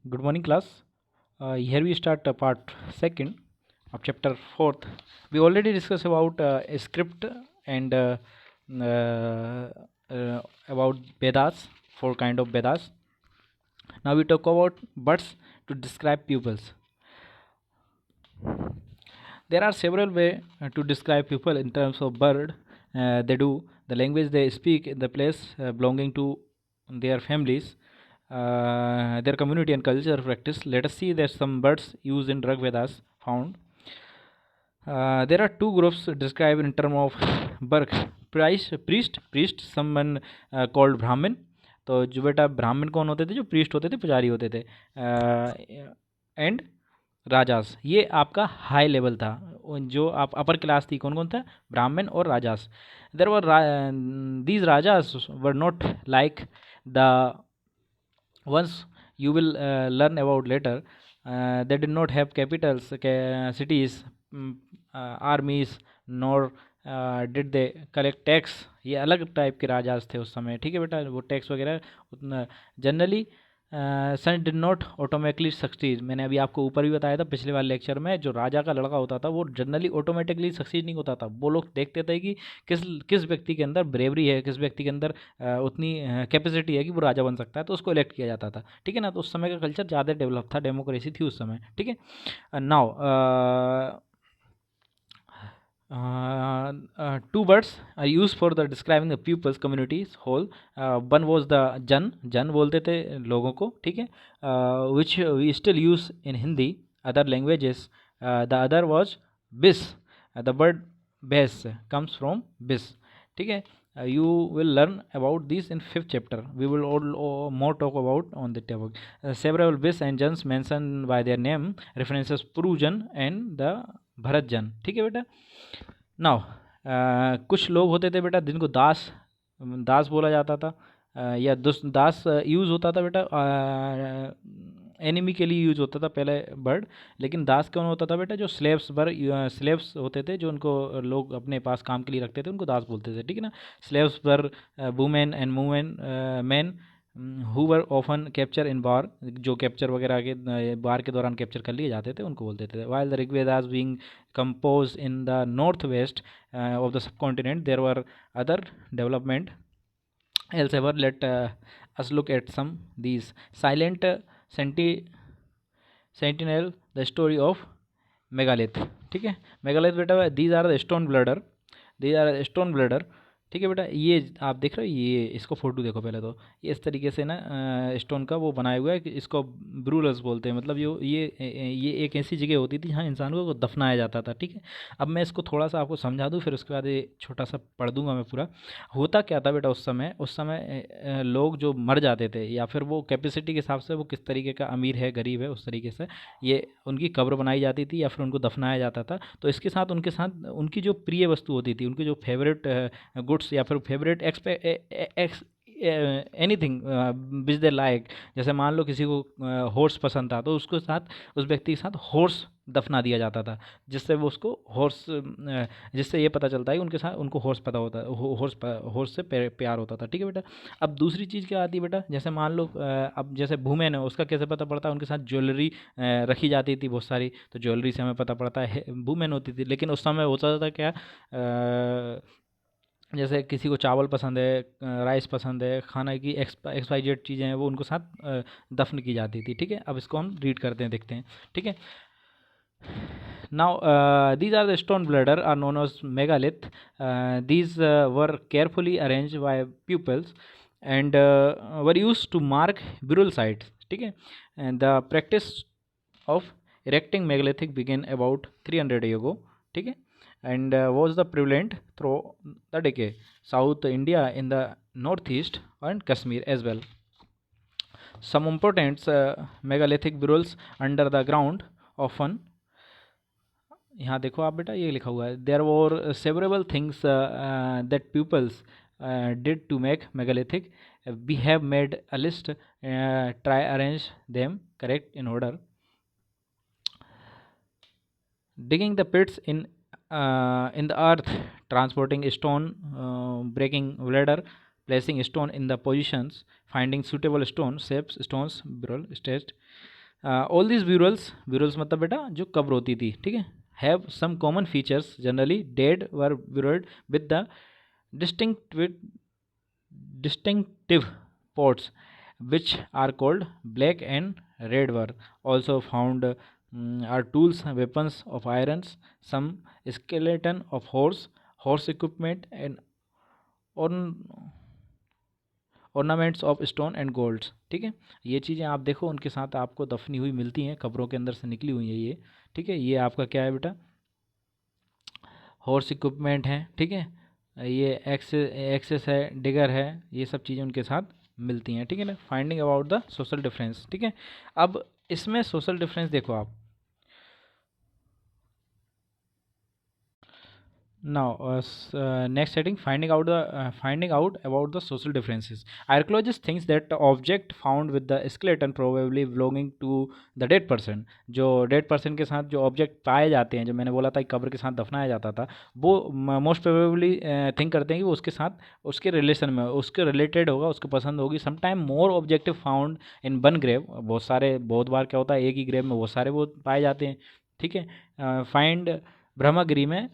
Good morning, class. Here we start part second of chapter fourth. We already discussed about a script and uh, about Vedas, four kind of Vedas. Now we talk about birds to describe pupils. There are several ways to describe people in terms of bird. They do the language they speak, the place belonging to their families, their community and culture practice. Let us see that some birds used in Rig Vedas found. There are two groups described in term of birth. Priest, someone called Brahmin. तो जो बेटा ब्राह्मण कौन होते थे, जो priest होते थे, पुजारी होते थे. एंड राजास, ये आपका हाई लेवल था. जो आप अपर क्लास थी, कौन कौन था, ब्राह्मण और rajas. There were these rajas were not like the ones you will learn about later. They did not have capitals, cities, armies, nor did they collect tax. ये अलग टाइप के राजाज थे उस समय. ठीक है बेटा, वो टैक्स वगैरह उतना generally son did not automatically succeed. मैंने अभी आपको ऊपर भी बताया था पिछले वाले लेक्चर में, जो राजा का लड़का होता था वो जनरली ऑटोमेटिकली सक्सीड नहीं होता था. वो लोग देखते थे कि किस किस व्यक्ति के अंदर ब्रेवरी है, किस व्यक्ति के अंदर उतनी कैपेसिटी है कि वो राजा बन सकता है, तो उसको इलेक्ट किया जाता था. ठीक है ना. तो उस समय का कल्चर ज़्यादा डेवलप था, डेमोक्रेसी थी उस समय. ठीक है. Now two words are used for the describing the pupils communities whole. One was the जन बोलते थे लोगों को. ठीक है. Which we still use in Hindi, other languages. The other was bis. The word bes comes from bis. ठीक है. You will learn about this in 5th chapter. We will all more talk about on the topic. Several bis and jans mentioned by their name references Purujan and the Bharat जन. ठीक है बेटा. Now कुछ लोग होते थे बेटा जिनको दास दास बोला जाता था, या दास यूज़ होता था बेटा एनिमी के लिए यूज़ होता था पहले बर्ड. लेकिन दास कौन होता था बेटा, जो स्लेव्स होते थे, जो उनको लोग अपने पास काम के लिए रखते थे, उनको दास बोलते थे. ठीक है ना. Slaves were women and man who were often capture in war, जो कैप्चर वगैरह के बार के दौरान कैप्चर कर लिए जाते थे, उनको बोलते थे. While the Rigvedas being composed in the northwest of the subcontinent, there were other development elsewhere. Let us look at some these. Silent sentinel, the story of megalith. ठीक है. मेगालिथ बेटा, these are the stone bladder. ठीक है बेटा. ये आप देख रहे हो, ये इसको फोटो देखो पहले. तो ये इस तरीके से ना स्टोन का वो बनाया हुआ है कि इसको ब्रूलर्स बोलते हैं. मतलब ये एक ऐसी जगह होती थी जहाँ इंसान को दफनाया जाता था. ठीक है. अब मैं इसको थोड़ा सा आपको समझा दूँ, फिर उसके बाद ये छोटा सा पढ़ दूंगा मैं पूरा. होता क्या था बेटा, उस समय लोग जो मर जाते थे, या फिर वो कैपेसिटी के हिसाब से वो किस तरीके का अमीर है गरीब है, उस तरीके से ये उनकी कब्र बनाई जाती थी या फिर उनको दफनाया जाता था. तो इसके साथ उनकी जो प्रिय वस्तु होती थी, उनकी जो फेवरेट गुड्स या फिर favourite anything which they like. जैसे मान लो किसी को हॉर्स पसंद था, तो उसके साथ उस व्यक्ति के साथ हॉर्स दफना दिया जाता था, जिससे वो उसको जिससे ये पता चलता है कि उनके साथ उनको हॉर्स पता होता है, हॉर्स से प्यार होता था. ठीक है बेटा. अब दूसरी चीज़ क्या आती है बेटा, जैसे मान लो अब जैसे वुमेन है, उसका कैसे पता पड़ता है, उनके साथ ज्वेलरी रखी जाती थी बहुत सारी, तो ज्वेलरी से हमें पता पड़ता है वुमेन होती थी. लेकिन उस समय होता था क्या, जैसे किसी को चावल पसंद है, राइस पसंद है, खाना की XYZ चीज़ें हैं, वो उनको साथ दफन की जाती थी. ठीक है. अब इसको हम रीड करते हैं, देखते हैं. ठीक है. Now, these are the stone bladder are known as megalith. These were carefully arranged by pupils and were used to mark burial sites. ठीक है. And the practice of erecting megalithic began about 300 years ago. ठीक है. And was the prevalent through the decade. South India in the northeast and Kashmir as well. Some important megalithic burials under the ground often. यहाँ देखो आप बेटा, ये लिखा हुआ है, there were several things that peoples did to make megalithic. We have made a list. Try arrange them correct in order. digging the pits in the earth, transporting stone, breaking ladder, placing stone in the positions, finding suitable stone shapes, stones, burial stage. All these burials मतलब बेटा जो कब्र होती थी, ठीक है, have some common features. Generally dead were buried with the distinctive pots which are called black and red. Were also found are tools, weapons of irons, some skeleton of horse equipment, and ornaments of stone and golds. ठीक है, ये चीज़ें आप देखो उनके साथ आपको दफनी हुई मिलती हैं, कब्रों के अंदर से निकली हुई है ये, ठीक है। ये आपका क्या है बेटा, हॉर्स इक्विपमेंट है, ठीक है, ये एक्सेस है, डिगर है, ये सब चीज़ें उनके साथ मिलती हैं, ठीक है ना। Finding about the social difference, ठीक है। अब इसमें सोशल डिफरेंस देखो आप। Now, next setting, finding out about the social differences. Archaeologists thinks that the object found with the skeleton probably belonging to the dead person. जो dead person के साथ जो ऑब्जेक्ट पाए जाते हैं, जो मैंने बोला था कि कब्र के साथ दफनाया जाता था, वो मोस्ट प्रोबेबली थिंक करते हैं कि वो उसके साथ उसके रिलेशन में, उसके रिलेटेड होगा, उसको पसंद होगी। Sometime more objective found in one grave, बहुत बार क्या होता है, एक ही ग्रेव में बहुत सारे वो पाए जाते हैं, ठीक है। फाइंड ब्रह्मगिरी में,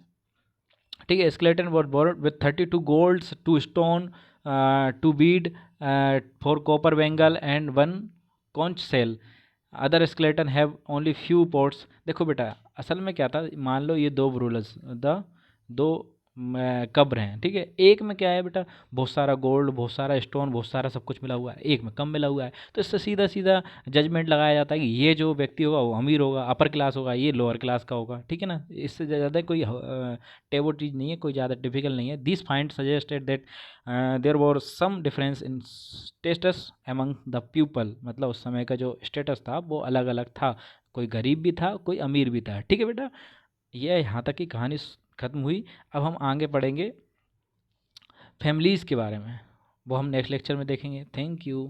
ठीक है, skeleton was buried with 32 golds, 2 stone, 2 bead, 4 copper bangle and 1 conch shell. Other skeleton have only few pots. देखो बेटा असल में क्या था, मान लो ये दो ब्रूलर्स, दो कब्र हैं, ठीक है। एक में क्या है बेटा, बहुत सारा गोल्ड, बहुत सारा स्टोन, बहुत सारा सब कुछ मिला हुआ है, एक में कम मिला हुआ है। तो इससे सीधा सीधा जजमेंट लगाया जाता है कि ये जो व्यक्ति होगा वो अमीर होगा, अपर क्लास होगा, ये लोअर क्लास का होगा, ठीक है ना। इससे ज़्यादा कोई टेबो चीज़ नहीं है, कोई ज़्यादा डिफिकल्ट नहीं है। This find suggested that there were some difference in status among the people, मतलब उस समय का जो स्टेटस था वो अलग अलग था, कोई गरीब भी था, कोई अमीर भी था, ठीक है बेटा। ये यहाँ तक की कहानी ख़त्म हुई। अब हम आगे पढ़ेंगे फैमिलीज़ के बारे में, वो हम नेक्स्ट लेक्चर में देखेंगे। Thank you.